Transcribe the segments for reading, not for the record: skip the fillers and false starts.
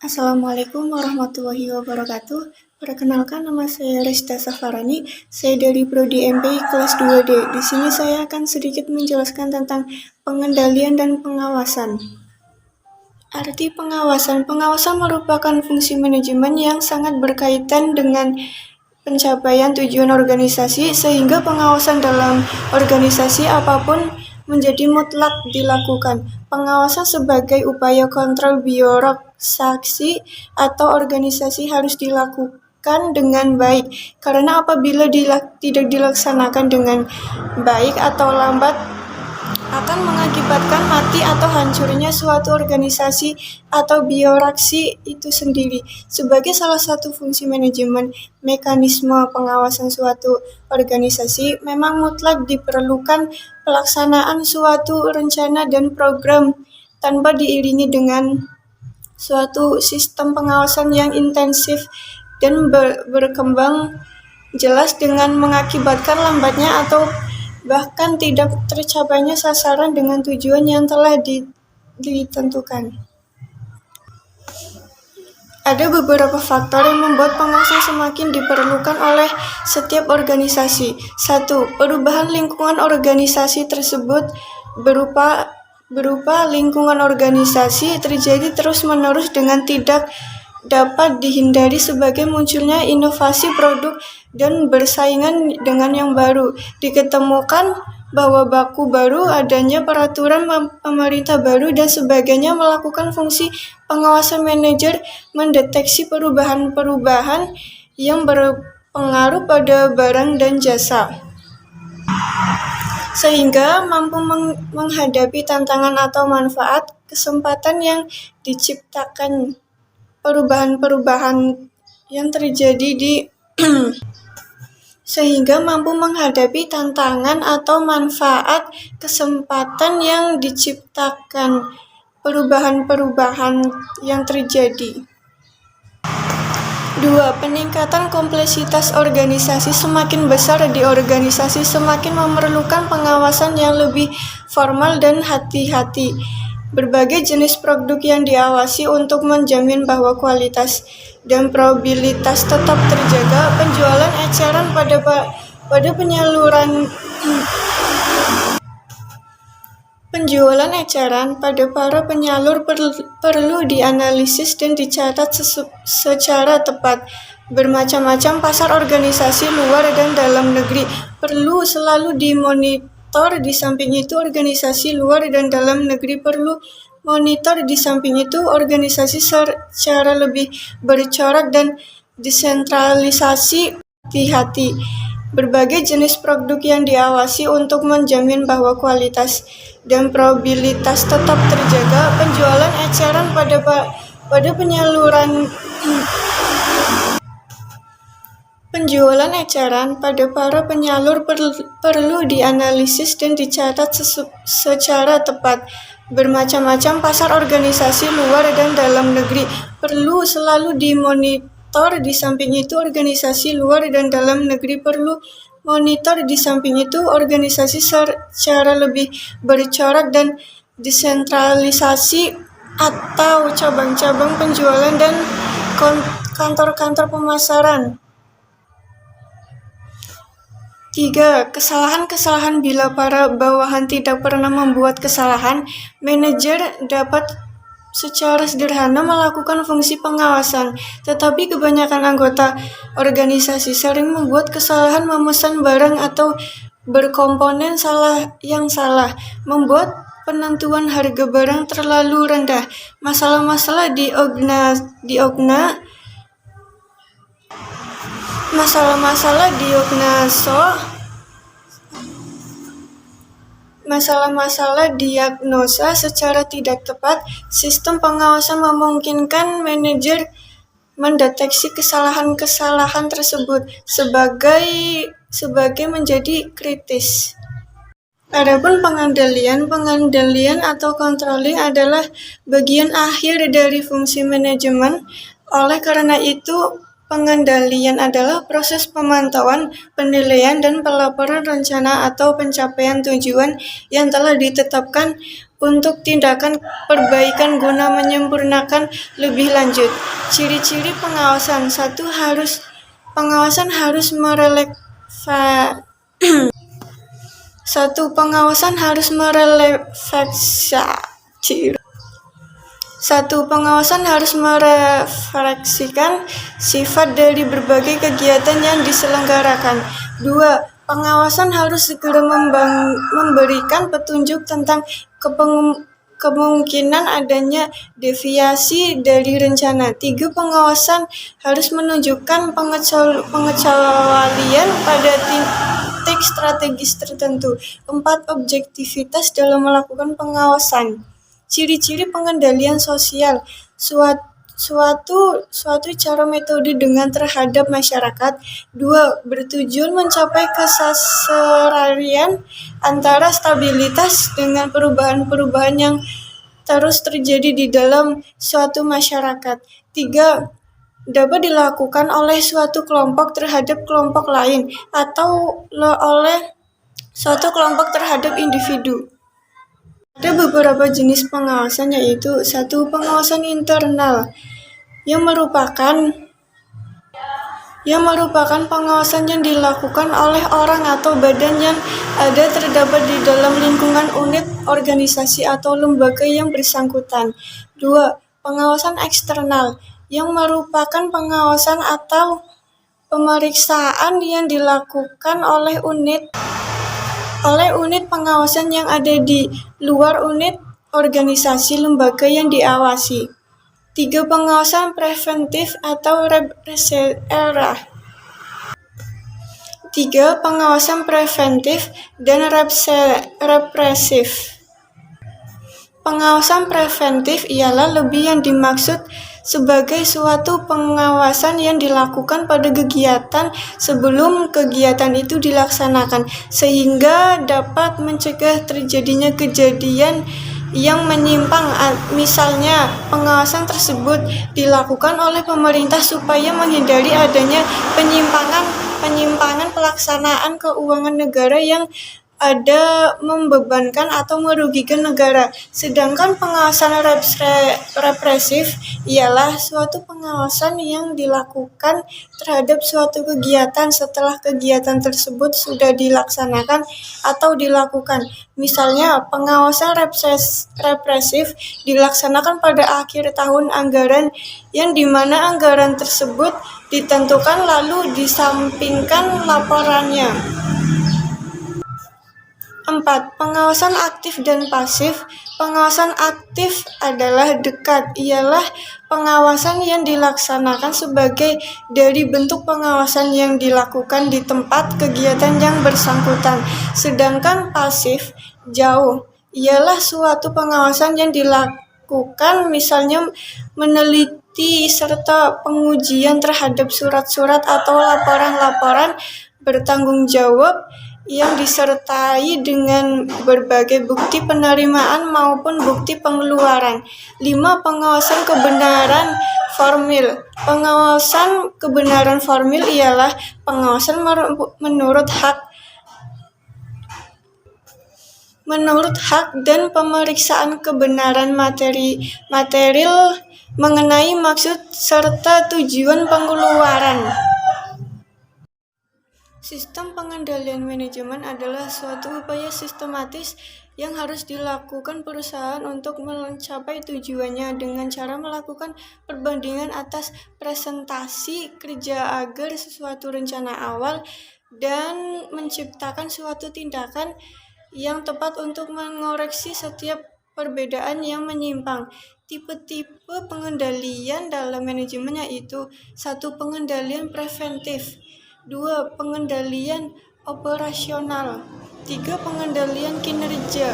Assalamualaikum warahmatullahi wabarakatuh. Perkenalkan, nama saya Rista Safarani. Saya dari Prodi MPI kelas 2D. Di sini saya akan sedikit menjelaskan tentang pengendalian dan pengawasan. Arti pengawasan. Pengawasan merupakan fungsi manajemen yang sangat berkaitan dengan pencapaian tujuan organisasi, sehingga pengawasan dalam organisasi apapun menjadi mutlak dilakukan. Pengawasan sebagai upaya kontrol birokrasi atau organisasi harus dilakukan dengan baik, karena apabila tidak dilaksanakan dengan baik atau lambat akan mengakibatkan mati atau hancurnya suatu organisasi atau birokrasi itu sendiri. Sebagai salah satu fungsi manajemen, mekanisme pengawasan suatu organisasi memang mutlak diperlukan pelaksanaan suatu rencana dan program tanpa diiringi dengan suatu sistem pengawasan yang intensif dan berkembang jelas dengan mengakibatkan lambatnya atau bahkan tidak tercapainya sasaran dengan tujuan yang telah ditentukan. Ada beberapa faktor yang membuat pengawasan semakin diperlukan oleh setiap organisasi. 1. Perubahan lingkungan organisasi tersebut berupa lingkungan organisasi terjadi terus-menerus dengan tidak dapat dihindari sebagai munculnya inovasi produk dan bersaingan dengan yang baru. Diketemukan bahwa baku baru, adanya peraturan pemerintah baru dan sebagainya. Melakukan fungsi pengawasan manajer mendeteksi perubahan-perubahan yang berpengaruh pada barang dan jasa, sehingga mampu menghadapi tantangan atau manfaat kesempatan yang diciptakan perubahan-perubahan yang terjadi sehingga mampu menghadapi tantangan atau manfaat kesempatan yang diciptakan perubahan-perubahan yang terjadi. 2. Peningkatan kompleksitas organisasi. Semakin besar di organisasi, semakin memerlukan pengawasan yang lebih formal dan hati-hati. Berbagai jenis produk yang diawasi untuk menjamin bahwa kualitas dan probabilitas tetap terjaga. Penjualan eceran pada Penjualan eceran pada para penyalur perlu dianalisis dan dicatat secara tepat. Bermacam-macam pasar organisasi luar dan dalam negeri perlu selalu dimonitor. Di samping itu, organisasi luar dan dalam negeri perlu monitor. Di samping itu, organisasi secara lebih bercorak dan desentralisasi. Hati-hati. Berbagai jenis produk yang diawasi untuk menjamin bahwa kualitas dan probabilitas tetap terjaga. Penjualan eceran Penjualan eceran pada para penyalur perlu dianalisis dan dicatat secara tepat. Bermacam-macam pasar organisasi luar dan dalam negeri perlu selalu dimonitor. Di samping itu, organisasi luar dan dalam negeri perlu monitor. Di samping itu, organisasi secara lebih bercorak dan desentralisasi atau cabang-cabang penjualan dan kantor-kantor pemasaran. 3. Kesalahan-kesalahan. Bila para bawahan tidak pernah membuat kesalahan, manajer dapat secara sederhana melakukan fungsi pengawasan. Tetapi kebanyakan anggota organisasi sering membuat kesalahan, memesan barang atau berkomponen yang salah, membuat penentuan harga barang terlalu rendah. Masalah-masalah diagnosa secara tidak tepat. Sistem pengawasan memungkinkan manajer mendeteksi kesalahan-kesalahan tersebut sebagai menjadi kritis. Adapun pengendalian atau controlling adalah bagian akhir dari fungsi manajemen. Oleh karena itu, pengendalian adalah proses pemantauan, penilaian, dan pelaporan rencana atau pencapaian tujuan yang telah ditetapkan untuk tindakan perbaikan guna menyempurnakan lebih lanjut. Ciri-ciri pengawasan. Pengawasan harus merefleksikan sifat dari berbagai kegiatan yang diselenggarakan. 2. Pengawasan harus segera memberikan petunjuk tentang kemungkinan adanya deviasi dari rencana. 3. Pengawasan harus menunjukkan pengecualian pada titik strategis tertentu. 4. Objektivitas dalam melakukan pengawasan. Ciri-ciri pengendalian sosial. Suatu cara metode dengan terhadap masyarakat. 2. Bertujuan mencapai kesetaraan antara stabilitas dengan perubahan-perubahan yang terus terjadi di dalam suatu masyarakat. 3. Dapat dilakukan oleh suatu kelompok terhadap kelompok lain atau oleh suatu kelompok terhadap individu. Ada beberapa jenis pengawasan, yaitu 1. Pengawasan internal yang merupakan pengawasan yang dilakukan oleh orang atau badan yang terdapat di dalam lingkungan unit, organisasi, atau lembaga yang bersangkutan. 2. Pengawasan eksternal yang merupakan pengawasan atau pemeriksaan yang dilakukan oleh unit pengawasan yang ada di luar unit, organisasi, lembaga yang diawasi. 3. Pengawasan preventif atau represif. 3. Pengawasan preventif dan represif. Pengawasan preventif ialah lebih yang dimaksud sebagai suatu pengawasan yang dilakukan pada kegiatan sebelum kegiatan itu dilaksanakan, sehingga dapat mencegah terjadinya kejadian yang menyimpang. Misalnya, pengawasan tersebut dilakukan oleh pemerintah supaya menghindari adanya penyimpangan pelaksanaan keuangan negara yang membebankan atau merugikan negara. Sedangkan pengawasan represif ialah suatu pengawasan yang dilakukan terhadap suatu kegiatan setelah kegiatan tersebut sudah dilaksanakan atau dilakukan. Misalnya, pengawasan represif dilaksanakan pada akhir tahun anggaran, yang dimana anggaran tersebut ditentukan lalu disampingkan laporannya. 4. Pengawasan aktif dan pasif. Pengawasan aktif adalah dekat, ialah pengawasan yang dilaksanakan sebagai dari bentuk pengawasan yang dilakukan di tempat kegiatan yang bersangkutan. Sedangkan pasif, jauh, ialah suatu pengawasan yang dilakukan, misalnya meneliti serta pengujian terhadap surat-surat atau laporan-laporan bertanggung jawab yang disertai dengan berbagai bukti penerimaan maupun bukti pengeluaran. 5. Pengawasan kebenaran formil. Pengawasan kebenaran formil ialah pengawasan menurut hak dan pemeriksaan kebenaran material mengenai maksud serta tujuan pengeluaran. Sistem pengendalian manajemen adalah suatu upaya sistematis yang harus dilakukan perusahaan untuk mencapai tujuannya dengan cara melakukan perbandingan atas presentasi kerja agar sesuatu rencana awal dan menciptakan suatu tindakan yang tepat untuk mengoreksi setiap perbedaan yang menyimpang. Tipe-tipe pengendalian dalam manajemen yaitu 1. Pengendalian preventif. 2. Pengendalian operasional. 3. Pengendalian kinerja.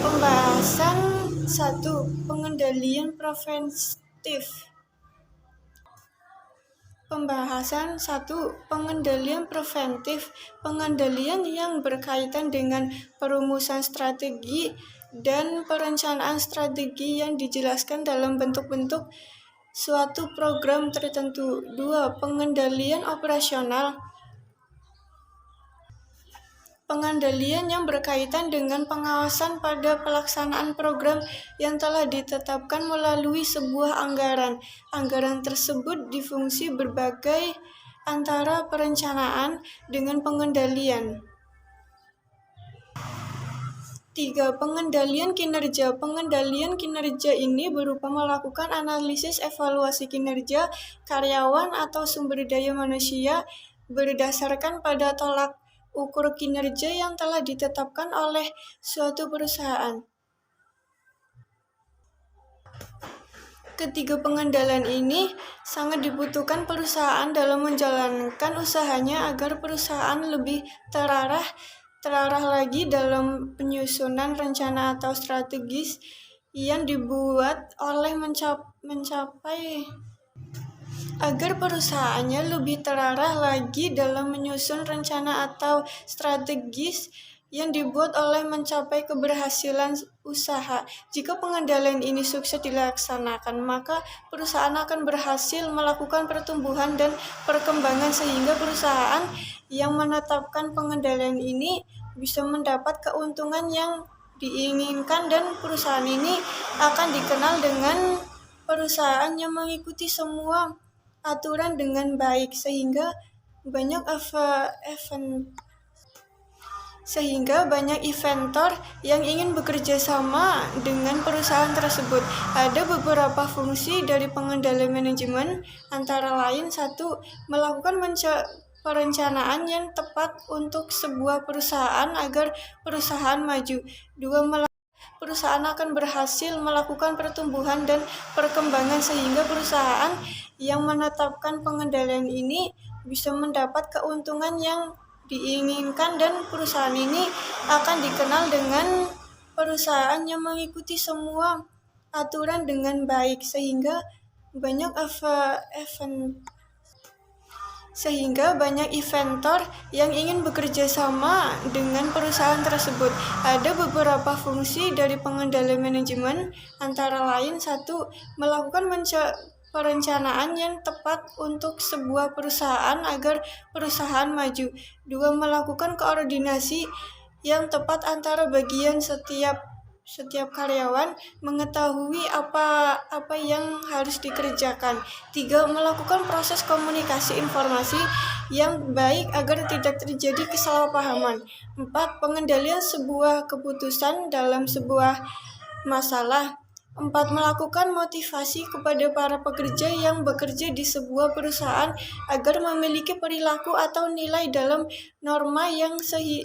Pembahasan 1. Pengendalian preventif. Pembahasan 1. Pengendalian preventif. Pengendalian yang berkaitan dengan perumusan strategi dan perencanaan strategi yang dijelaskan dalam bentuk-bentuk suatu program tertentu. 2. Pengendalian operasional. Pengendalian yang berkaitan dengan pengawasan pada pelaksanaan program yang telah ditetapkan melalui sebuah anggaran. Anggaran tersebut difungsi berbagai antara perencanaan dengan pengendalian. 3. Pengendalian kinerja. Pengendalian kinerja ini berupa melakukan analisis evaluasi kinerja karyawan atau sumber daya manusia berdasarkan pada tolak ukur kinerja yang telah ditetapkan oleh suatu perusahaan. Ketiga pengendalian ini sangat dibutuhkan perusahaan dalam menjalankan usahanya agar perusahaan lebih terarah lagi dalam penyusunan rencana atau strategis yang dibuat oleh agar perusahaannya lebih terarah lagi dalam menyusun rencana atau strategis yang dibuat oleh mencapai keberhasilan usaha. Jika pengendalian ini sukses dilaksanakan, maka perusahaan akan berhasil melakukan pertumbuhan dan perkembangan sehingga perusahaan yang menetapkan pengendalian ini bisa mendapat keuntungan yang diinginkan dan perusahaan ini akan dikenal dengan perusahaan yang mengikuti semua aturan dengan baik sehingga banyak inventor yang ingin bekerja sama dengan perusahaan tersebut. Ada beberapa fungsi dari pengendalian manajemen, antara lain 1. Melakukan perencanaan yang tepat untuk sebuah perusahaan agar perusahaan maju. 2. Perusahaan akan berhasil melakukan pertumbuhan dan perkembangan sehingga perusahaan yang menetapkan pengendalian ini bisa mendapat keuntungan yang diinginkan dan perusahaan ini akan dikenal dengan perusahaan yang mengikuti semua aturan dengan baik sehingga banyak inventor yang ingin bekerja sama dengan perusahaan tersebut. Ada beberapa fungsi dari pengendalian manajemen, antara lain 1. Melakukan perencanaan yang tepat untuk sebuah perusahaan agar perusahaan maju. 2. Melakukan koordinasi yang tepat antara bagian setiap karyawan, mengetahui apa yang harus dikerjakan. 3. Melakukan proses komunikasi informasi yang baik agar tidak terjadi kesalahpahaman. 4. Pengendalian sebuah keputusan dalam sebuah masalah. 4. Melakukan motivasi kepada para pekerja yang bekerja di sebuah perusahaan agar memiliki perilaku atau nilai dalam norma yang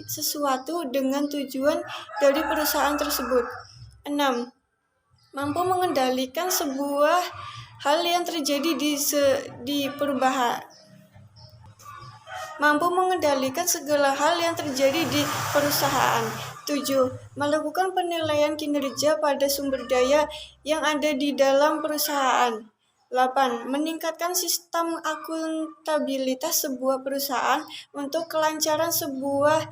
sesuatu dengan tujuan dari perusahaan tersebut. 6. Mampu mengendalikan sebuah hal yang terjadi mampu mengendalikan segala hal yang terjadi di perusahaan. 7. Melakukan penilaian kinerja pada sumber daya yang ada di dalam perusahaan. 8. Meningkatkan sistem akuntabilitas sebuah perusahaan untuk kelancaran sebuah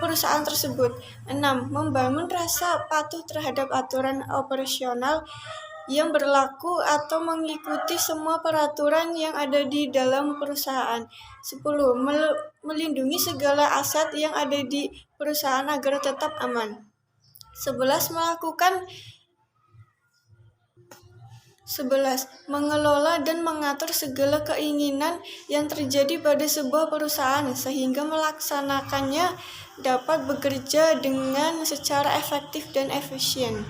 perusahaan tersebut. 6. Membangun rasa patuh terhadap aturan operasional yang berlaku atau mengikuti semua peraturan yang ada di dalam perusahaan. 10. Melindungi segala aset yang ada di perusahaan agar tetap aman. 11. Mengelola dan mengatur segala keinginan yang terjadi pada sebuah perusahaan sehingga melaksanakannya dapat bekerja dengan secara efektif dan efisien.